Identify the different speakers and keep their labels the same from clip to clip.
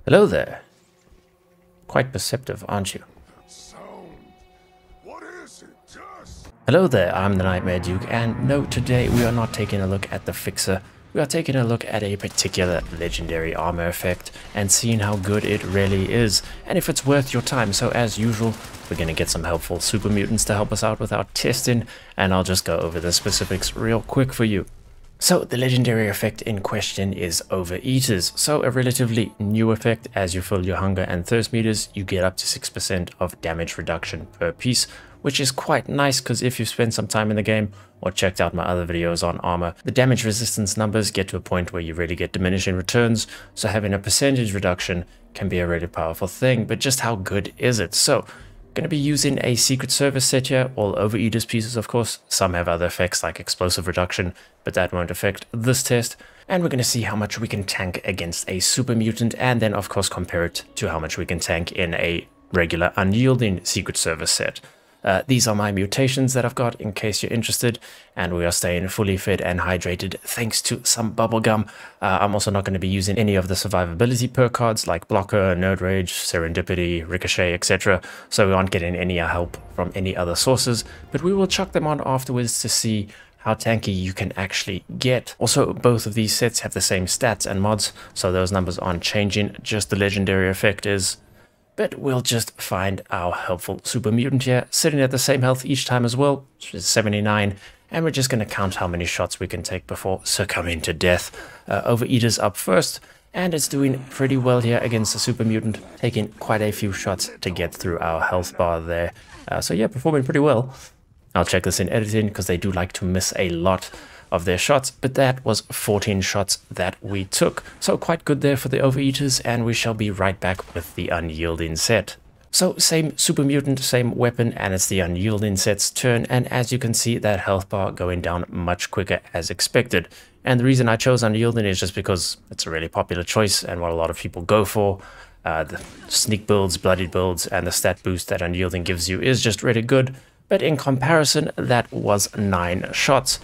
Speaker 1: Hello there. Quite perceptive, aren't you?
Speaker 2: What is it? Just
Speaker 1: Hello there, I'm the Nightmare Duke, and no, today we are not taking a look at the fixer. We are taking a look at a particular legendary armor effect and seeing how good it really is, and if it's worth your time. So as usual, we're going to get some helpful super mutants to help us out with our testing, and I'll just go over the specifics real quick for you. So the legendary effect in question is Overeaters. So a relatively new effect. As you fill your hunger and thirst meters, you get up to 6% of damage reduction per piece, which is quite nice because if you've spent some time in the game or checked out my other videos on armor, the damage resistance numbers get to a point where you really get diminishing returns. So having a percentage reduction can be a really powerful thing, but just how good is it? So going to be using a Secret Service set here, all Overeaters pieces of course. Some have other effects like explosive reduction, but that won't affect this test. And we're going to see how much we can tank against a super mutant, and then of course compare it to how much we can tank in a regular Unyielding Secret Service set. These are my mutations that I've got in case you're interested, and we are staying fully fed and hydrated thanks to some bubblegum. I'm also not going to be using any of the survivability perk cards like Blocker, Nerd Rage, Serendipity, Ricochet, etc. So we aren't getting any help from any other sources, but we will chuck them on afterwards to see how tanky you can actually get. Also, both of these sets have the same stats and mods, so those numbers aren't changing, just the legendary effect is. But we'll just find our helpful super mutant here, sitting at the same health each time as well, which is 79, and we're just going to count how many shots we can take before succumbing to death. Overeaters up first, and it's doing pretty well here against the super mutant, taking quite a few shots to get through our health bar there. So yeah, performing pretty well. I'll check this in editing because they do like to miss a lot of their shots, but that was 14 shots that we took. So quite good there for the Overeaters, and we shall be right back with the Unyielding set. So same super mutant, same weapon, and it's the Unyielding set's turn, and as you can see, that health bar going down much quicker as expected. And the reason I chose Unyielding is just because it's a really popular choice and what a lot of people go for. The sneak builds, bloodied builds, and the stat boost that Unyielding gives you is just really good, but in comparison, that was 9 shots.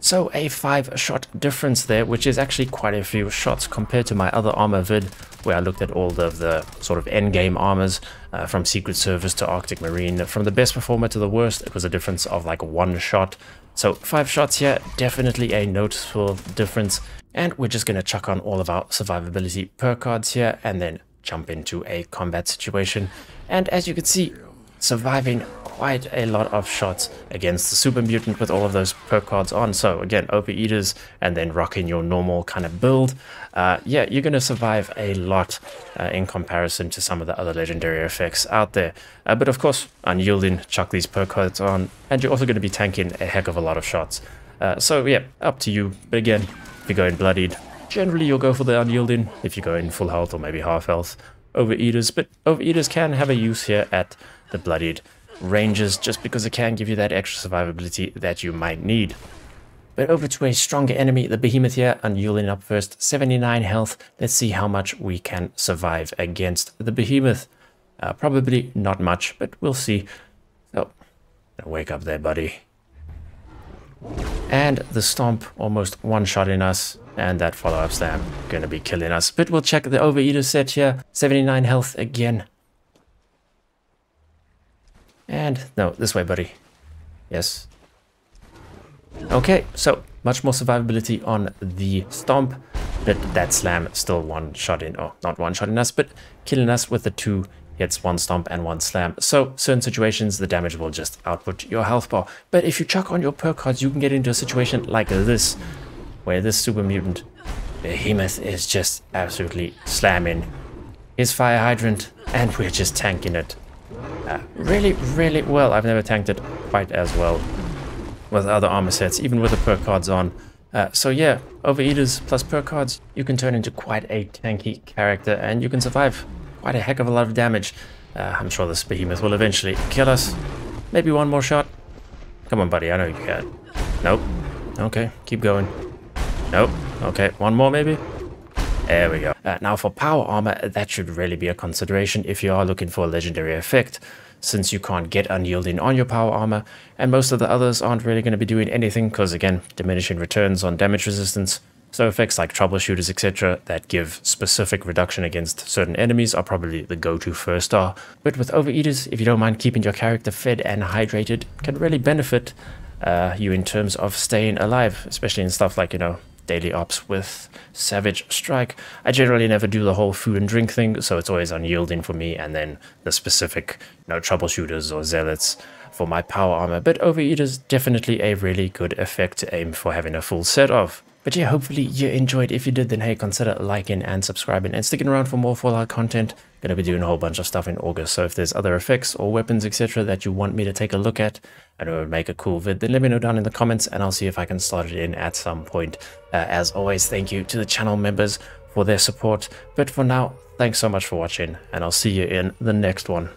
Speaker 1: So a 5-shot difference there, which is actually quite a few shots compared to my other armor vid, where I looked at all of the sort of endgame armors, from Secret Service to Arctic Marine. From the best performer to the worst, it was a difference of like 1 shot. So 5 shots here, definitely a noticeable difference. And we're just going to chuck on all of our survivability perk cards here, and then jump into a combat situation. And as you can see, surviving quite a lot of shots against the super mutant with all of those perk cards on. So again, Overeaters and then rocking your normal kind of build. Yeah, you're going to survive a lot in comparison to some of the other legendary effects out there. But of course, Unyielding, chuck these perk cards on, and you're also going to be tanking a heck of a lot of shots. So yeah, up to you. But again, if you're going bloodied, generally you'll go for the Unyielding. If you go in full health or maybe half health, Overeaters. But Overeaters can have a use here at the bloodied ranges, just because it can give you that extra survivability that you might need. But over to a stronger enemy, the Behemoth here, Unyielding up first, 79 health. Let's see how much we can survive against the Behemoth. Probably not much, but we'll see. So, wake up there, buddy. And the Stomp, almost one-shotting us, and that follow-up slam gonna be killing us. But we'll check the Overeater set here, 79 health again. And no, this way, buddy. Yes. Okay, so much more survivability on the Stomp, but that slam still one-shotting, oh, not one-shotting us, but killing us with the 2 hits, 1 Stomp and 1 slam. So certain situations, the damage will just output your health bar. But if you chuck on your perk cards, you can get into a situation like this, where this super mutant Behemoth is just absolutely slamming his fire hydrant, and we're just tanking it. Really, really well. I've never tanked it quite as well with other armor sets, even with the perk cards on. So yeah, Overeaters plus perk cards, you can turn into quite a tanky character, and you can survive quite a heck of a lot of damage. I'm sure this Behemoth will eventually kill us. Maybe one more shot. Come on, buddy, I know you can. Nope. Okay, keep going. Nope. Okay, one more maybe? There we go. Now for power armor, that should really be a consideration if you are looking for a legendary effect, since you can't get Unyielding on your power armor, and most of the others aren't really going to be doing anything, because again, diminishing returns on damage resistance, So effects like troubleshooters, etc., that give specific reduction against certain enemies are probably the go-to first star. But with Overeaters, if you don't mind keeping your character fed and hydrated, can really benefit you in terms of staying alive, especially in stuff like, daily ops with Savage Strike. I generally never do the whole food and drink thing, so it's always unyielding for me, and then the specific, troubleshooters or zealots for my power armor. But Overeaters, definitely a really good effect to aim for having a full set of. But yeah, hopefully you enjoyed. If you did, then hey, consider liking and subscribing and sticking around for more Fallout content. Gonna be doing a whole bunch of stuff in August, so if there's other effects or weapons, etc. that you want me to take a look at, and it would make a cool vid, then let me know down in the comments, and I'll see if I can slot it in at some point. As always, thank you to the channel members for their support. But for now, thanks so much for watching, and I'll see you in the next one.